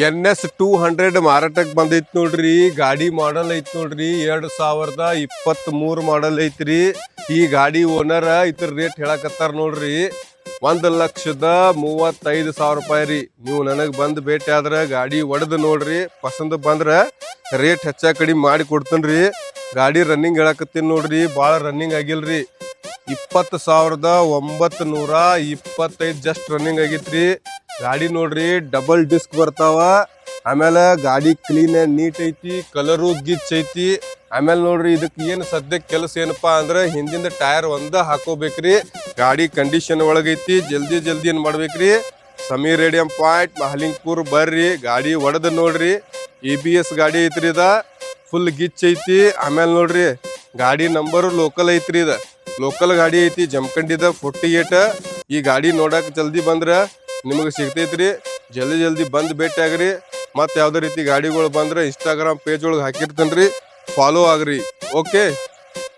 NS200 ಮಾರಾಟಕ್ಕೆ ಬಂದೈತಿ ನೋಡ್ರಿ. ಗಾಡಿ ಮಾಡಲ್ ಐತಿ ನೋಡ್ರಿ, 2023 ಮಾಡಲ್ ಐತ್ರಿ. ಈ ಗಾಡಿ ಓನರ್ ಇದ್ರ ರೇಟ್ ಹೇಳಕತ್ತಾರ ನೋಡ್ರಿ, 1,35,000 ರೂಪಾಯಿ ರೀ. ನೀವು ನನಗ್ ಬಂದ್ ಭೇಟಿ ಆದ್ರ ಗಾಡಿ ಒಡೆದು ನೋಡ್ರಿ, ಪಸಂದ್ ಬಂದ್ರ ರೇಟ್ ಹೆಚ್ಚ ಕಡಿಮೆ ಮಾಡಿ ಕೊಡ್ತೇನ್ರಿ. ಗಾಡಿ ರನ್ನಿಂಗ್ ಹೇಳಕತ್ತೀನಿ ನೋಡ್ರಿ, ಬಾಳ ರನ್ನಿಂಗ್ ಆಗಿಲ್ರಿ. 20,925 ಜಸ್ಟ್ ರನ್ನಿಂಗ್ ಆಗೈತ್ರಿ. ಗಾಡಿ ನೋಡ್ರಿ ಡಬಲ್ ಡಿಸ್ಕ್ ಬರ್ತಾವ. ಆಮೇಲೆ ಗಾಡಿ ಕ್ಲೀನ್ ಅಂಡ್ ನೀಟ್ ಐತಿ, ಕಲರು ಗಿಚ್ ಐತಿ. ಆಮೇಲೆ ನೋಡ್ರಿ ಇದಕ್ಕೆ ಏನು ಸದ್ಯಕ್ಕೆ ಕೆಲಸ ಏನಪ್ಪಾ ಅಂದ್ರೆ ಹಿಂದಿಂದ ಟೈರ್ ಒಂದ ಹಾಕೋಬೇಕ್ರಿ. ಗಾಡಿ ಕಂಡೀಷನ್ ಒಳಗೈತಿ, ಜಲ್ದಿ ಏನ್ ಮಾಡ್ಬೇಕ್ರಿ, ಸಮೀರ್ ರೇಡಿಯಂ ಪಾಯಿಂಟ್ ಮಹಲಿಂಗ್ಪುರ್ ಬರ್ರಿ, ಗಾಡಿ ಒಡೆದ ನೋಡ್ರಿ. ABS ಗಾಡಿ ಐತ್ರಿ, ಇದ ಫುಲ್ ಗಿಚ್ ಐತಿ. ಆಮೇಲೆ ನೋಡ್ರಿ ಗಾಡಿ ನಂಬರ್ ಲೋಕಲ್ ಐತ್ರಿ, ಇದ ಲೋಕಲ್ ಗಾಡಿ ಐತಿ, ಜಮಖಂಡಿದ 48. ಈ ಗಾಡಿ ನೋಡಕ್ ಜಲ್ದಿ ಬಂದ್ರ ನಿಮಗೆ ಸಿಗ್ತೈತ್ರಿ. ಜಲ್ದಿ ಬಂದ್ ಭೇಟಿ ಆಗ್ರಿ. ಮತ್ತೆ ಯಾವ್ದೇ ರೀತಿ ಗಾಡಿಗಳು ಬಂದ್ರೆ ಇನ್ಸ್ಟಾಗ್ರಾಮ್ ಪೇಜ್ ಒಳಗೆ ಹಾಕಿರ್ತೇನ್ರಿ, ಫಾಲೋ ಆಗ್ರಿ. ಓಕೆ.